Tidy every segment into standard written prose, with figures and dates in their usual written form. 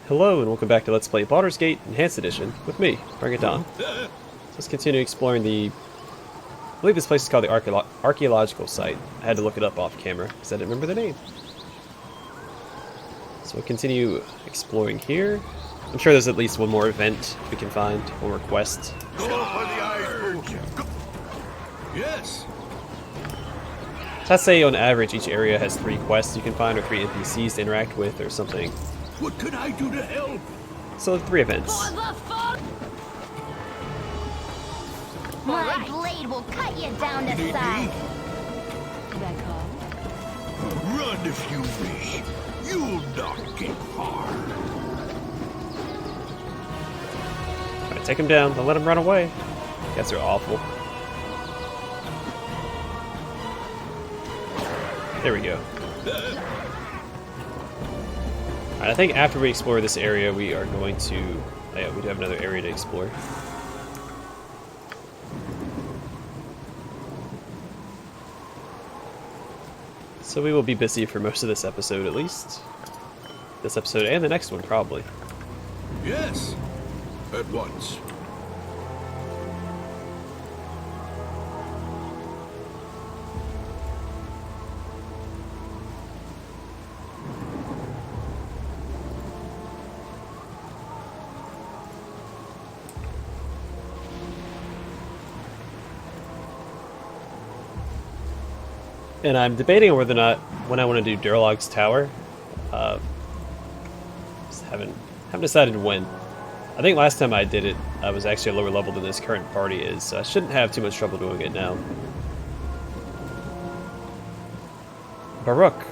Hello and welcome back to Let's Play Baldur's Gate Enhanced Edition with me, Bring It On. So let's continue exploring the... I believe this place is called the archaeological site. I had to look it up off camera because I didn't remember the name. So we'll continue exploring here. I'm sure there's at least one more event we can find, one more quest. Yes. So I'd say on average each area has 3 quests you can find or 3 NPCs to interact with or something. What can I do to help? So 3 events. My blade will cut you down to Need size. me? Run if you wish. You'll not get far. Alright, take him down. Don't let him run away. Guys are awful. There we go. Alright, I think after we explore this area, we are going to... Oh yeah, we do have another area to explore. So we will be busy for most of this episode, at least. This episode and the next one, probably. Yes. At once. And I'm debating on whether or not when I want to do Durlog's Tower. Just haven't decided when. I think last time I did it, I was actually a lower level than this current party is, so I shouldn't have too much trouble doing it now. Baruch.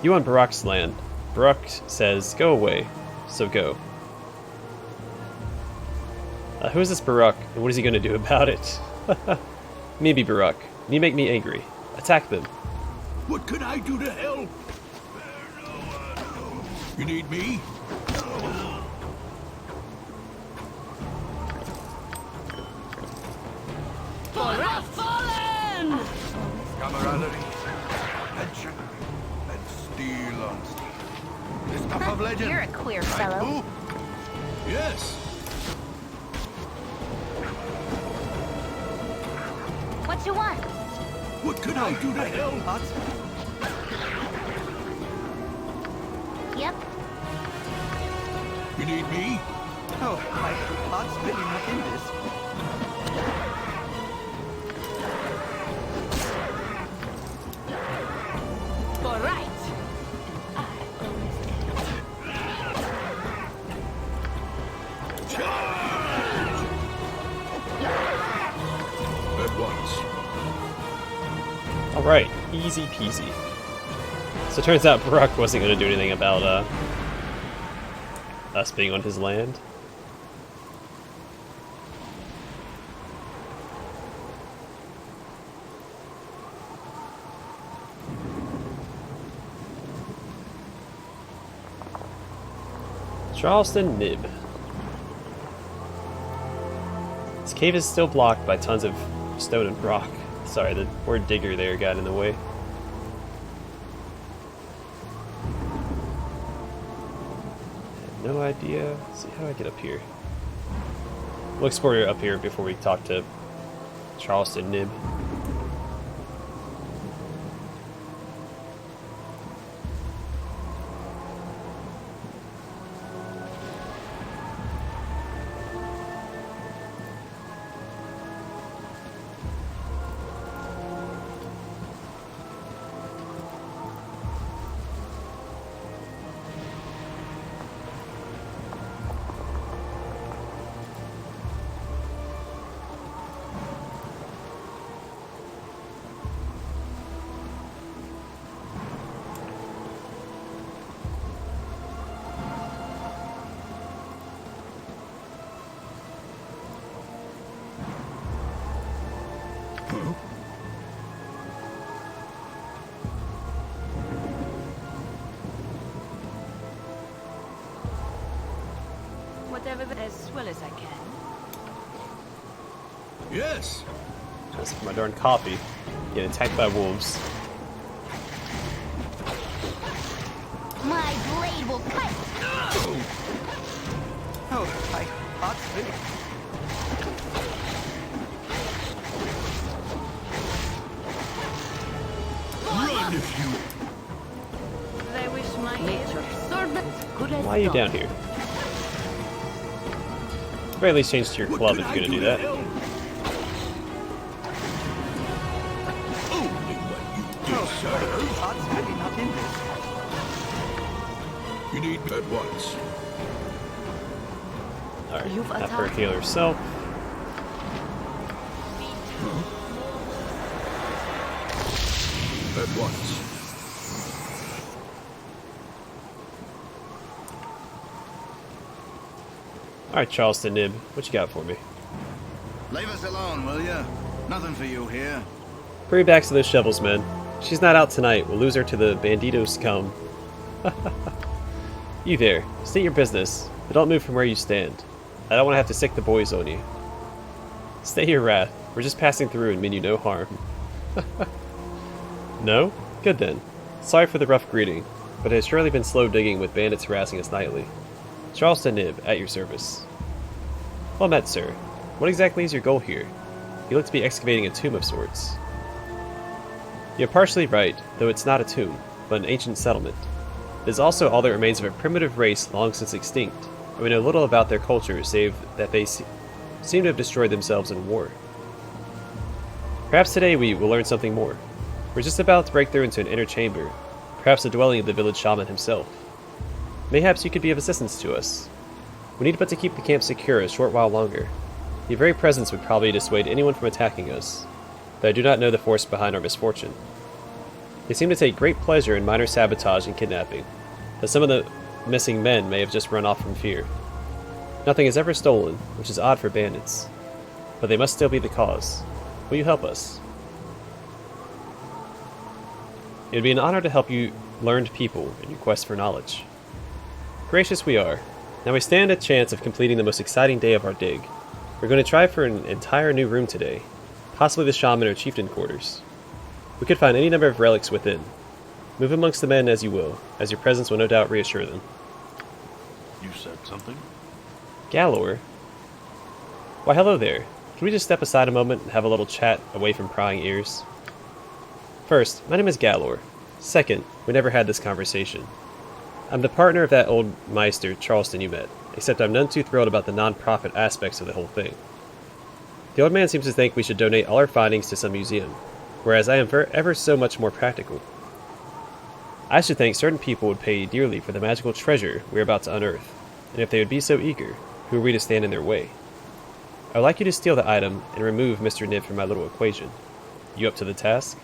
You on Baruch's land. Baruch says, go away. So go. Who is this Baruch, and what is he going to do about it? Maybe Baruch. You make me angry. Attack them. What can I do to help? You need me? For a fallen! Camaraderie, adventure, and steel on steel. The stuff of legend. You're a queer fellow. Ooh. Yes. What you want? What can I do to help? Yep. You need me? Oh, I hot spinning in this. All right. Charge! At once. Alright, easy peasy. So it turns out Baruch wasn't going to do anything about us being on his land. Charleston Nib. This cave is still blocked by tons of stone and rock. Sorry, the word digger there got in the way. No idea. Let's see, how do I get up here? We'll explore up here before we talk to Charleston Nib. Whatever, as well as I can. Yes. Just for my darn coffee. Get attacked by wolves. My blade will cut. Run if you... I wish my Nature served as good as Why are you done. down here? At the very least change to your club if you're gonna do that. Only what you deserve. Odds really not in this. You need at once. Alright, You've have her attacked. heal herself. At once. Alright, Charleston Nib, what you got for me? Leave us alone, will ya? Nothing for you here. Hurry back to those shovels, men. She's not out tonight. We'll lose her to the bandito scum. You there. State your business, but don't move from where you stand. I don't want to have to sick the boys on you. Stay your wrath. We're just passing through and mean you no harm. No? Good then. Sorry for the rough greeting, but it has surely been slow digging with bandits harassing us nightly. Charleston Nib, at your service. Well met, sir. What exactly is your goal here? You look to be excavating a tomb of sorts. You're partially right, though it's not a tomb, but an ancient settlement. It is also all that remains of a primitive race long since extinct, and we know little about their culture save that they seem to have destroyed themselves in war. Perhaps today we will learn something more. We're just about to break through into an inner chamber, perhaps the dwelling of the village shaman himself. Mayhaps you could be of assistance to us. We need but to keep the camp secure a short while longer. Your very presence would probably dissuade anyone from attacking us, though I do not know the force behind our misfortune. They seem to take great pleasure in minor sabotage and kidnapping, though some of the missing men may have just run off from fear. Nothing is ever stolen, which is odd for bandits, but they must still be the cause. Will you help us? It would be an honor to help you learned people in your quest for knowledge. Gracious we are. Now we stand a chance of completing the most exciting day of our dig. We're going to try for an entire new room today, possibly the shaman or chieftain quarters. We could find any number of relics within. Move amongst the men as you will, as your presence will no doubt reassure them. You said something? Galor? Why hello there. Can we just step aside a moment and have a little chat away from prying ears? First, my name is Galor. Second, we never had this conversation. I'm the partner of that old Meister, Charleston, you met, except I'm none too thrilled about the non-profit aspects of the whole thing. The old man seems to think we should donate all our findings to some museum, whereas I am ever so much more practical. I should think certain people would pay dearly for the magical treasure we're about to unearth, and if they would be so eager, who are we to stand in their way? I would like you to steal the item and remove Mr. Nib from my little equation. You up to the task?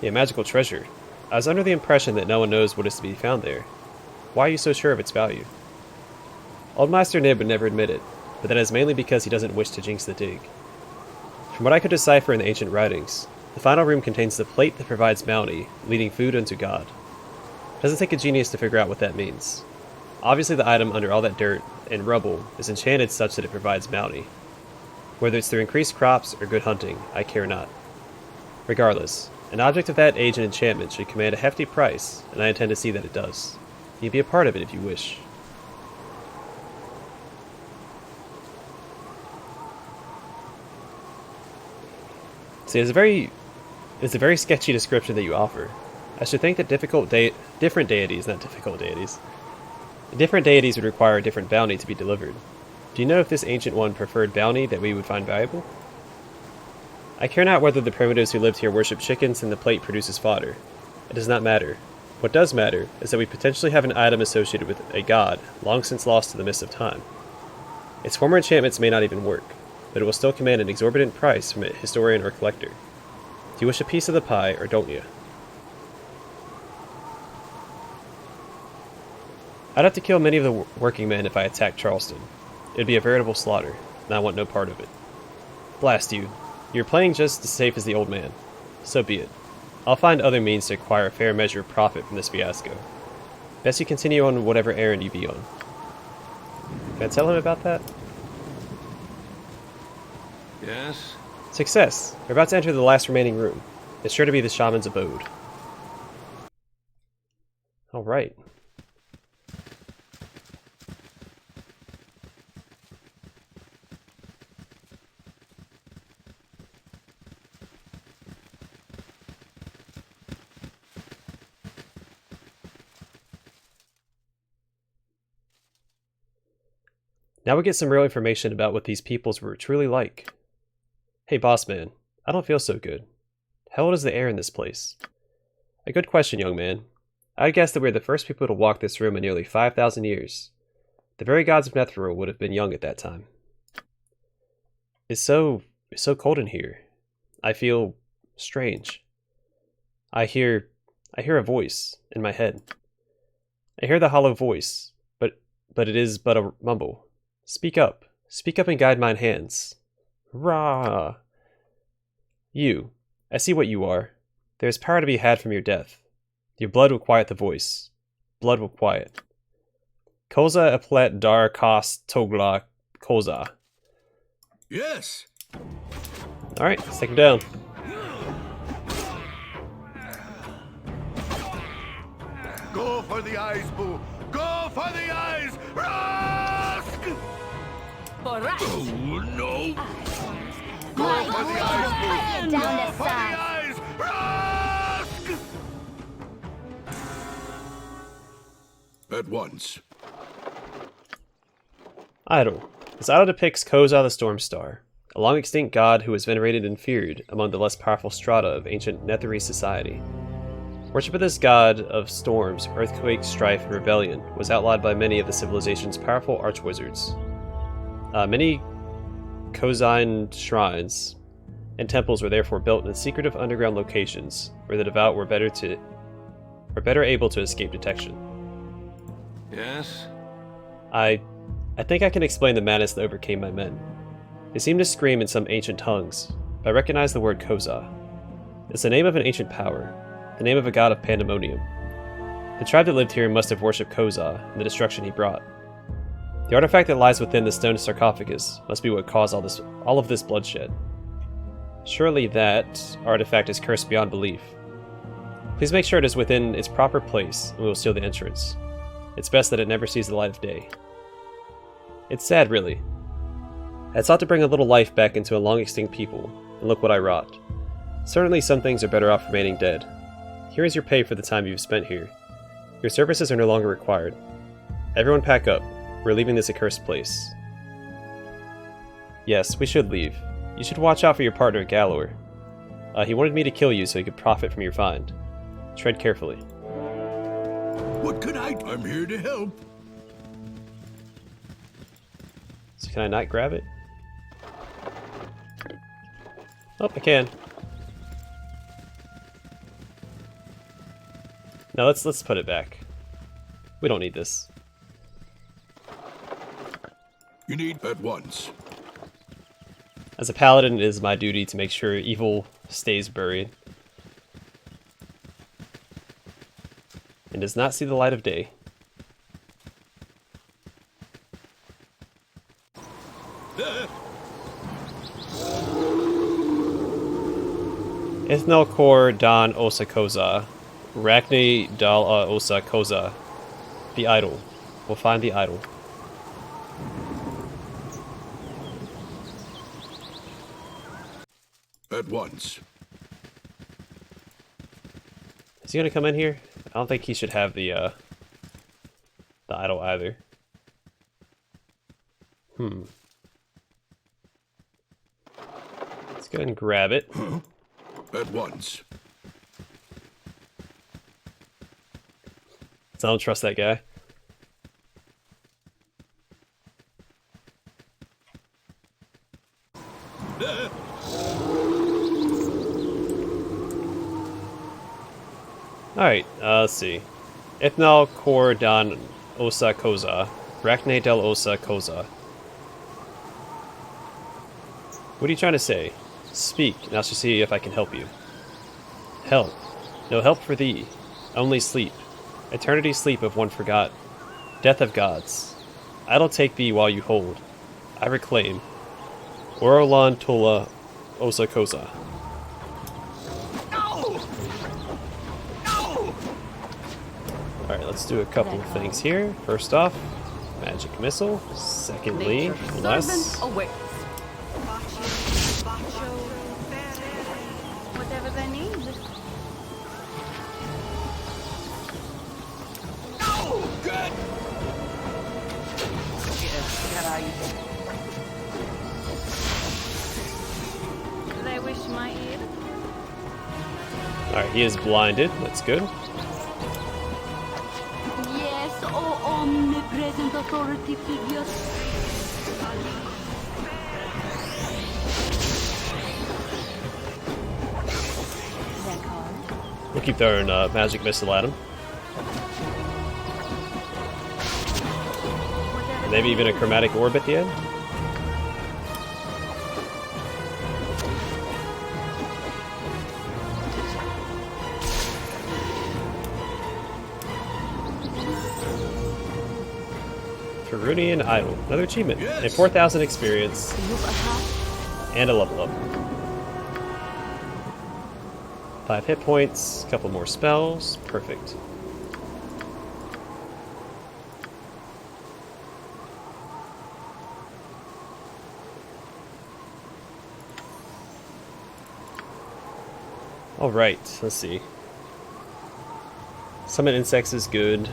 Yeah, magical treasure. I was under the impression that no one knows what is to be found there. Why are you so sure of its value? Old Master Nib would never admit it, but that is mainly because he doesn't wish to jinx the dig. From what I could decipher in the ancient writings, the final room contains the plate that provides bounty, leading food unto God. It doesn't take a genius to figure out what that means. Obviously the item under all that dirt and rubble is enchanted such that it provides bounty. Whether it's through increased crops or good hunting, I care not. Regardless, an object of that age and enchantment should command a hefty price, and I intend to see that it does. You can be a part of it if you wish. See, it's a very sketchy description that you offer. I should think that different deities would require a different bounty to be delivered. Do you know if this ancient one preferred bounty that we would find valuable? I care not whether the primitives who lived here worship chickens and the plate produces fodder. It does not matter. What does matter is that we potentially have an item associated with a god, long since lost to the mists of time. Its former enchantments may not even work, but it will still command an exorbitant price from a historian or collector. Do you wish a piece of the pie, or don't you? I'd have to kill many of the working men if I attacked Charleston. It would be a veritable slaughter, and I want no part of it. Blast you. You're playing just as safe as the old man. So be it. I'll find other means to acquire a fair measure of profit from this fiasco. Best you continue on whatever errand you be on. Can I tell him about that? Yes? Success! We're about to enter the last remaining room. It's sure to be the shaman's abode. Alright. Now we get some real information about what these peoples were truly like. Hey boss man, I don't feel so good. How old is the air in this place? A good question, young man. I'd guess that we're the first people to walk this room in nearly 5,000 years. The very gods of Netheril would have been young at that time. It's so cold in here. I feel strange. I hear a voice in my head. I hear the hollow voice, but it is but a mumble. Speak up and guide mine hands. Rah! You, I see what you are. There is power to be had from your death. Your blood will quiet the voice. Blood will quiet. Koza eplet dar kos togla koza. Yes! Alright, let's take him down. Go for the eyes, Boo! Go for the eyes! Rask! Alright. Oh, no! Go My for the blade eyes, will Boo! cut you down Go to for the size. eyes! Rask! At once. Idol. This idol depicts Koza the Stormstar, a long-extinct god who was venerated and feared among the less powerful strata of ancient Netherese society. Worship of this god of storms, earthquakes, strife, and rebellion was outlawed by many of the civilization's powerful archwizards. Many Kozine shrines and temples were therefore built in secretive underground locations where the devout were better able to escape detection. Yes? I think I can explain the madness that overcame my men. They seemed to scream in some ancient tongues, but I recognize the word Koza. It's the name of an ancient power, the name of a god of pandemonium. The tribe that lived here must have worshipped Koza and the destruction he brought. The artifact that lies within the stone sarcophagus must be what caused all of this bloodshed. Surely that artifact is cursed beyond belief. Please make sure it is within its proper place, and we will seal the entrance. It's best that it never sees the light of day. It's sad, really. I sought to bring a little life back into a long-extinct people, and look what I wrought. Certainly some things are better off remaining dead. Here is your pay for the time you've spent here. Your services are no longer required. Everyone pack up. We're leaving this accursed place. Yes, we should leave. You should watch out for your partner, Galor. He wanted me to kill you so he could profit from your find. Tread carefully. What can I'm here to help. So can I not grab it? Oh, I can. Now let's put it back. We don't need this. You need at once. As a paladin, it is my duty to make sure evil stays buried. And does not see the light of day. Ithnal Kor Dan Osa Koza. Rakni Dal Osa Koza. The idol. We'll find the idol. At once. Is he gonna come in here? I don't think he should have the idol either. Let's go ahead and grab it. At once. I don't trust that guy. Alright, let's see. Ithnal Kor Dan Osa Koza. Rakne del Osa Koza. What are you trying to say? Speak, and I shall see if I can help you. Help. No help for thee. Only sleep. Eternity sleep of one forgot. Death of gods. Idle take thee while you hold. I reclaim. Orolon Tola Osakosa. No! No! Alright, let's do a couple of things here. First off, magic missile. Secondly, Nature's less. servant awaits. Whatever they need. No! Good! Get out Do they wish my ear? Alright, he is blinded. That's good. Yes, oh omnipresent authority figure. That card. We'll keep throwing magic missile at him. Whatever Maybe even a chromatic orb at the end. Tarunian Idol. Another achievement. Yes. And 4,000 experience. Look ahead. And a level up. 5 hit points, a couple more spells. Perfect. Alright, let's see. Summon insects is good.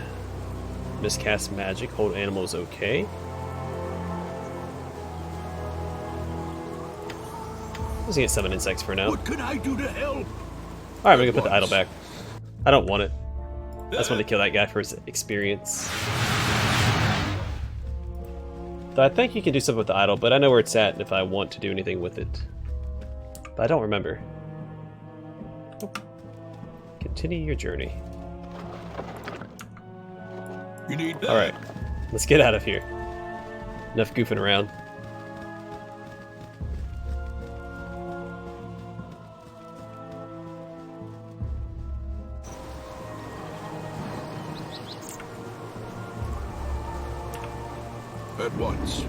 Miscast magic, hold animals okay. Let's get summon insects for now. What can I do to help? Alright, I'm gonna put the idol back. I don't want it. I just want to kill that guy for his experience. Though I think you can do something with the idol, but I know where it's at and if I want to do anything with it. But I don't remember. Continue your journey. You need that. Alright, let's get out of here. Enough goofing around. At once.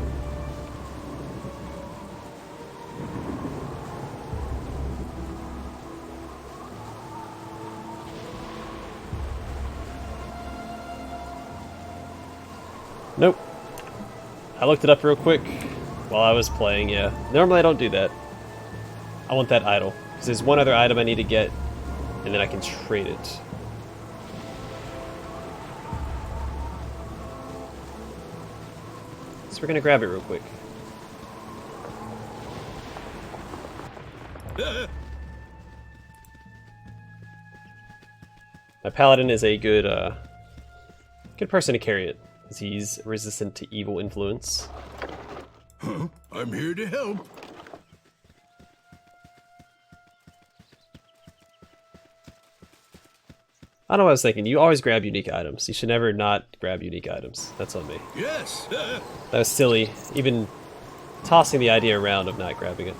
Nope. I looked it up real quick while I was playing, yeah. Normally I don't do that. I want that idol. Because there's one other item I need to get, and then I can trade it. So we're gonna grab it real quick. My paladin is a good person to carry it, as he's resistant to evil influence. I'm here to help. I don't know what I was thinking. You always grab unique items. You should never not grab unique items. That's on me. Yes. That was silly. Even tossing the idea around of not grabbing it.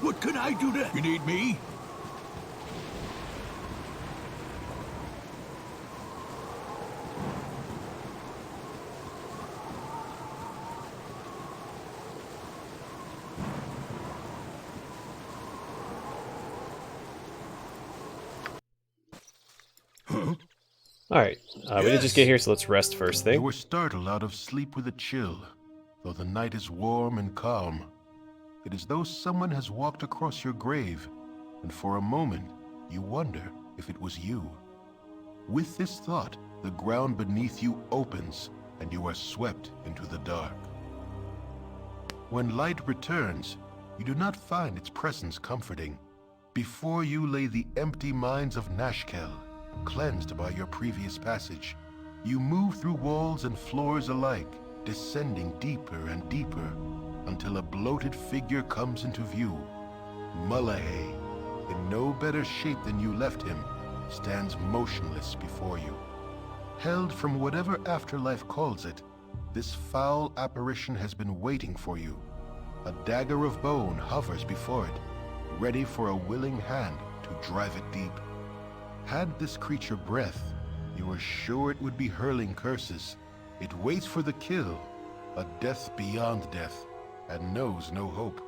What can I do to... You need me? Alright, we did just get here, so let's rest first You thing. were startled out of sleep with a chill, though the night is warm and calm. It is though someone has walked across your grave, and for a moment you wonder if it was you. With this thought, the ground beneath you opens, and you are swept into the dark. When light returns, you do not find its presence comforting. Before you lay the empty mines of Nashkel, cleansed by your previous passage. You move through walls and floors alike, descending deeper and deeper, until a bloated figure comes into view. Mullahay, in no better shape than you left him, stands motionless before you. Held from whatever afterlife calls it, this foul apparition has been waiting for you. A dagger of bone hovers before it, ready for a willing hand to drive it deep. Had this creature breath, You were sure it would be hurling curses. It waits for the kill, a death beyond death, and knows no hope.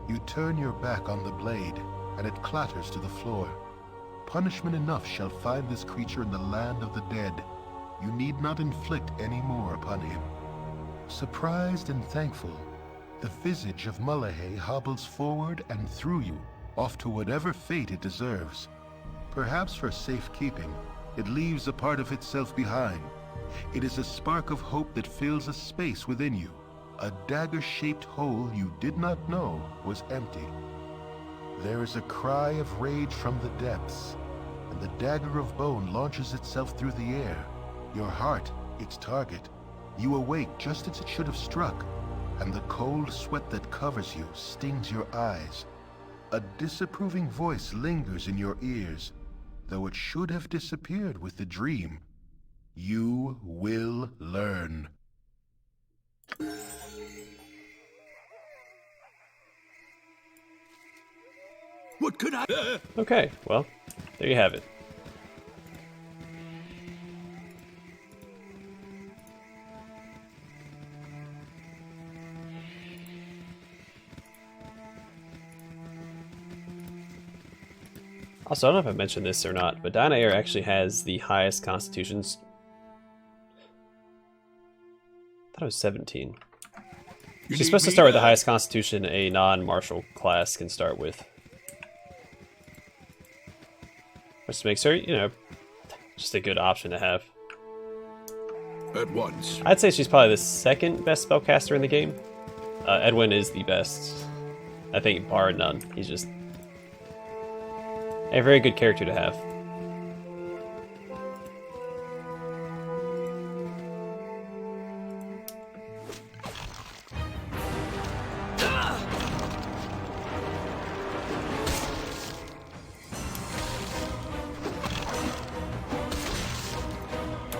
You turn your back on the blade, and it clatters to the floor. Punishment enough shall find this creature in the land of the dead. You need not inflict any more upon him. Surprised and thankful, the visage of Mullahay hobbles forward and through you, off to whatever fate it deserves. Perhaps for safekeeping, it leaves a part of itself behind. It is a spark of hope that fills a space within you, a dagger-shaped hole you did not know was empty. There is a cry of rage from the depths, and the dagger of bone launches itself through the air. Your heart, its target. You awake just as it should have struck, and the cold sweat that covers you stings your eyes. A disapproving voice lingers in your ears, though it should have disappeared with the dream. You will learn. What could I... Okay, well, there you have it. Also, I don't know if I mentioned this or not, but Dyna Air actually has the highest constitutions. I thought it was 17. She's supposed to start with the highest constitution a non-martial class can start with. Which makes her, you know, just a good option to have. At once. I'd say she's probably the second best spellcaster in the game. Edwin is the best. I think bar none. He's just a very good character to have.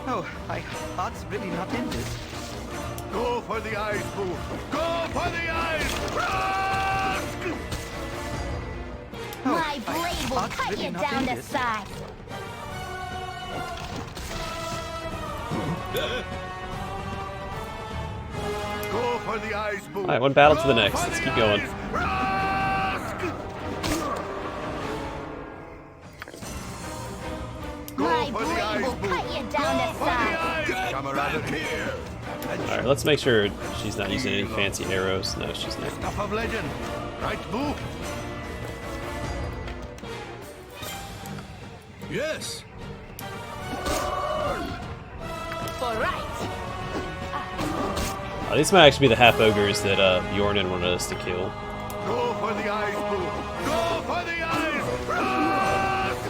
Oh, my heart's really not in this. Go for the eyes, Boo! Go for the eyes! Rusk! My blade will heart's cut really you not down in to this. size. Go for the eyes, Boo! Alright, one battle to the Go next. for Let's the keep going. eyes! Rusk! My for the blade eyes, will Boo! cut you down to For the size. eyes! Camaraderie! Alright, let's make sure she's not using any fancy arrows. No, she's not. Stuff of legend! Right, Boo? Yes! For right. These might actually be the half ogres that Bjornen wanted us to kill. Go for the eyes, Boo! Go for the eyes! Rusk!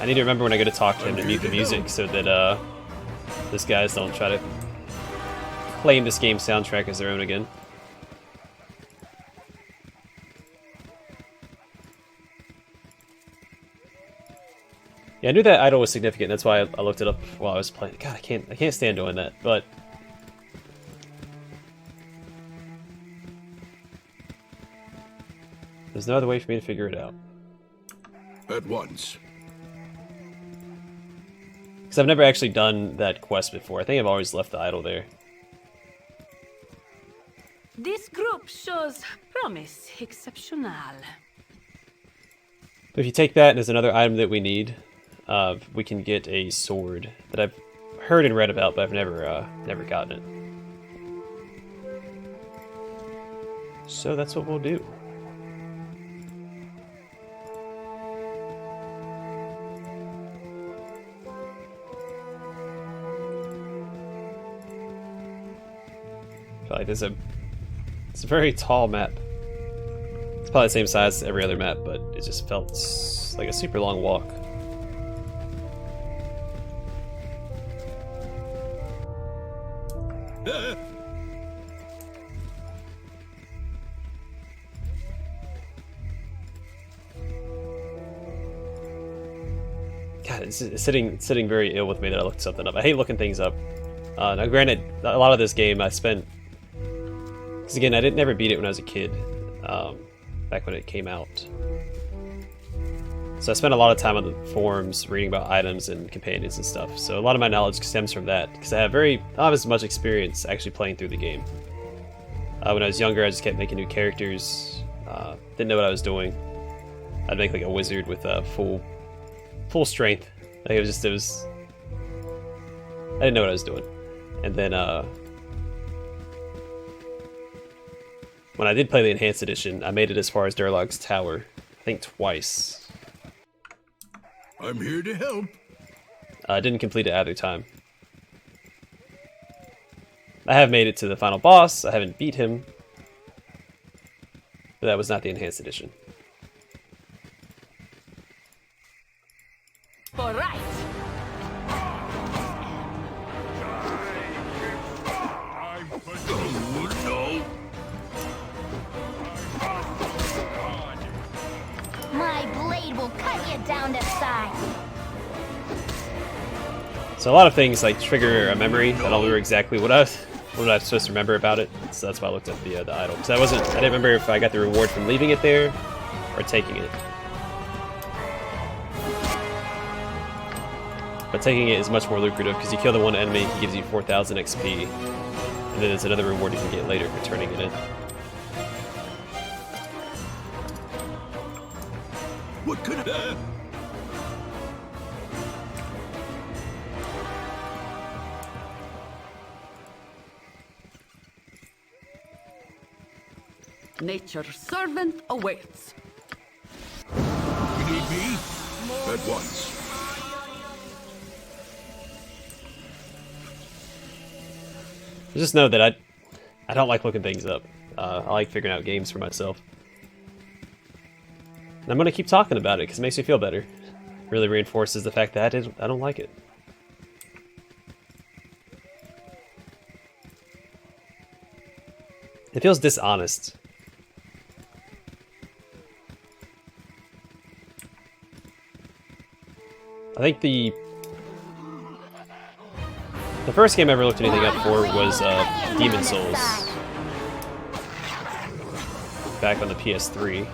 I need to remember when I go to talk to him to mute the music so that these guys don't try to claim this game's soundtrack as their own again. Yeah, I knew that idol was significant. That's why I looked it up while I was playing. God, I can't stand doing that. But there's no other way for me to figure it out. At once. Because I've never actually done that quest before. I think I've always left the idol there. This group shows promise exceptional. But if you take that, and there's another item that we need. We can get a sword that I've heard and read about, but I've never gotten it. So that's what we'll do. I feel like it's a very tall map. It's probably the same size as every other map, but it just felt like a super long walk. God, it's sitting very ill with me that I looked something up. I hate looking things up. Now, granted, a lot of this game I spent, because again, I never beat it when I was a kid, back when it came out. So I spent a lot of time on the forums reading about items and companions and stuff. So a lot of my knowledge stems from that, because I don't have as much experience actually playing through the game. When I was younger, I just kept making new characters. Didn't know what I was doing. I'd make like a wizard with full strength. Like it was. I didn't know what I was doing. And then when I did play the Enhanced Edition, I made it as far as Durlog's Tower. I think twice. I'm here to help. I didn't complete it either time. I have made it to the final boss. I haven't beat him. But that was not the Enhanced Edition. For right. Oh, no. My blade will cut you down to size. So a lot of things like trigger a memory. I don't remember exactly what I was supposed to remember about it. So that's why I looked up the idol. Because I didn't remember if I got the reward from leaving it there or taking it. But taking it is much more lucrative because you kill the one enemy, he gives you 4,000 XP. And then there's another reward you can get later for turning it in. What could I... Nature's servant awaits. You need me? At once. Just know that I don't like looking things up. I like figuring out games for myself. And I'm going to keep talking about it because it makes me feel better. Really reinforces the fact that I don't like it. It feels dishonest. I think the first game I ever looked anything up for was Demon Souls. Back on the PS3.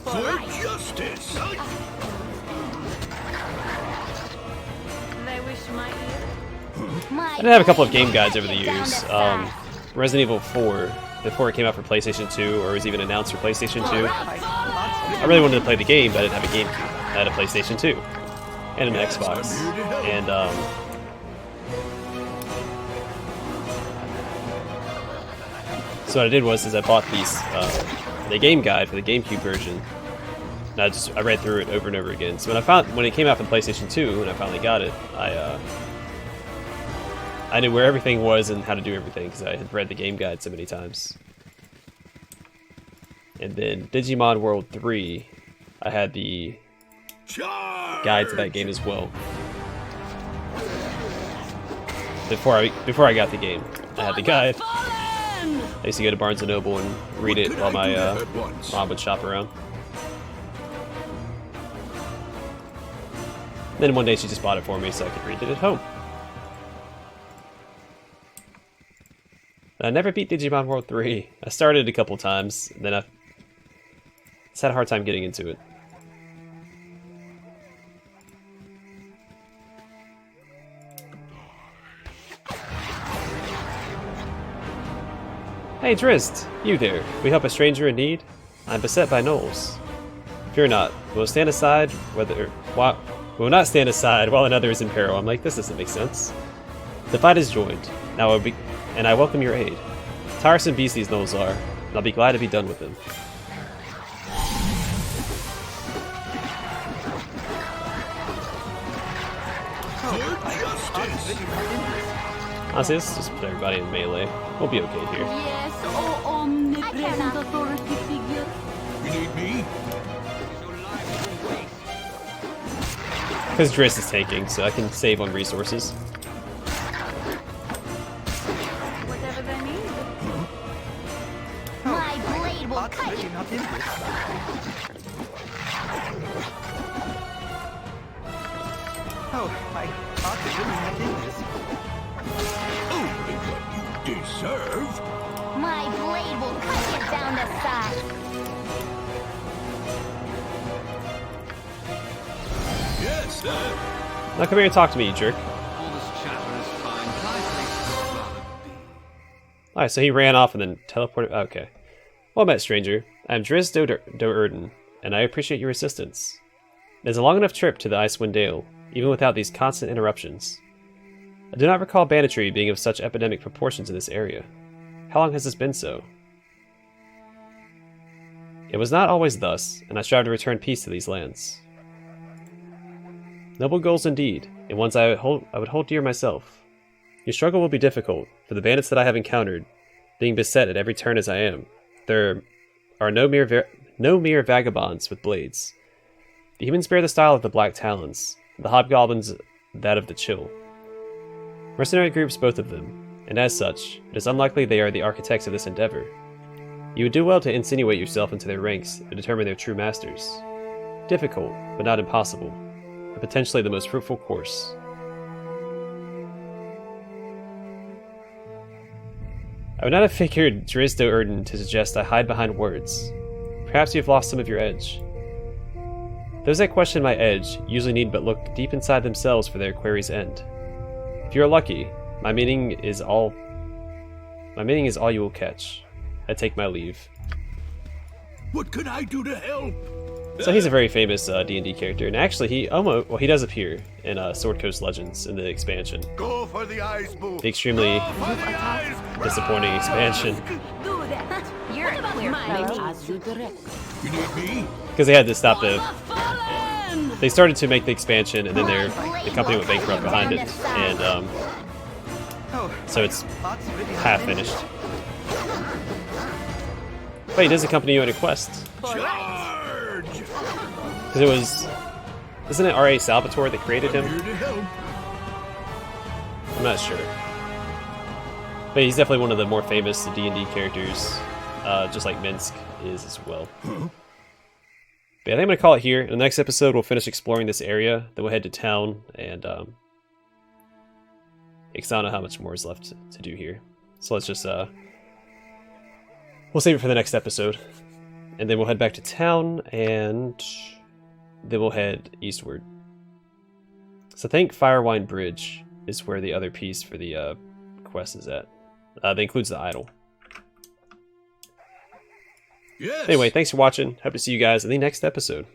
For justice! They wish my ear. I did have a couple of game guides over the years. Resident Evil 4, before it came out for PlayStation 2, or was even announced for PlayStation 2. I really wanted to play the game, but I didn't have a GameCube. I had a PlayStation 2 and an Xbox. And so what I did was I bought the game guide for the GameCube version. And I read through it over and over again. So when it came out for PlayStation 2, and I finally got it, I knew where everything was and how to do everything because I had read the game guide so many times. And then Digimon World 3, I had the guide to that game as well. Before I got the game, I had the guide. I used to go to Barnes & Noble and read it while my mom would shop around. Then one day she just bought it for me so I could read it at home. I never beat Digimon World 3. I started a couple times, and then I just had a hard time getting into it. Hey Drizzt, you there. We help a stranger in need? I'm beset by gnolls. Fear not. We'll stand aside we'll not stand aside while another is in peril. I'm like, this doesn't make sense. The fight is joined. Now I welcome your aid. Tiresome beasts these gnolls are, and I'll be glad to be done with them. Honestly, let's just put everybody in melee. We'll be okay here. Yes, oh omnipresent authority figure. You need me? Because Drizzt is tanking, so I can save on resources. Whatever they need. My blade will Heart's cut really you. not in this. Oh, my heart is really not in this. Only what you deserve. My blade will cut you down to size. Yes, sir. Now come here and talk to me, you jerk. All this chatter is fine. Can I say rather be? Alright, so he ran off and then teleported. Okay. Well met, stranger. I'm Drizzt Do'Urden, and I appreciate your assistance. It is a long enough trip to the Icewind Dale, even without these constant interruptions. I do not recall banditry being of such epidemic proportions in this area. How long has this been so? It was not always thus, and I strive to return peace to these lands. Noble goals indeed, and ones I would hold dear myself. Your struggle will be difficult, for the bandits that I have encountered, being beset at every turn as I am, there are no mere vagabonds with blades. The humans bear the style of the Black Talons, the hobgoblins that of the Chill. Mercenary groups, both of them, and as such, it is unlikely they are the architects of this endeavor. You would do well to insinuate yourself into their ranks and determine their true masters. Difficult, but not impossible, and potentially the most fruitful course. I would not have figured Drizzt Do'Urden to suggest I hide behind words. Perhaps you have lost some of your edge. Those that question my edge usually need but look deep inside themselves for their query's end. If you are lucky, my meaning is all you will catch. I take my leave. What can I do to help? So he's a very famous D&D character, and actually he does appear in Sword Coast Legends in the expansion. Go for the eyes, boo. The extremely disappointing expansion. Do that. You're a clear fellow. As you direct. You need me? Because they had to stop the... Fallen! They started to make the expansion, and then the company went bankrupt behind it, and so it's That's really half finished. Wait, does accompany you on a quest? Charge! Because it was... Isn't it R.A. Salvatore that created him? Here to help. I'm not sure. But he's definitely one of the more famous D&D characters, just like Minsk is as well. But yeah, I think I'm going to call it here. In the next episode, we'll finish exploring this area, then we'll head to town, and because I don't know how much more is left to do here. So let's just, we'll save it for the next episode. And then we'll head back to town, and then we'll head eastward. So I think Firewine Bridge is where the other piece for the quest is at. That includes the idol. Yes. Anyway, thanks for watching. Hope to see you guys in the next episode.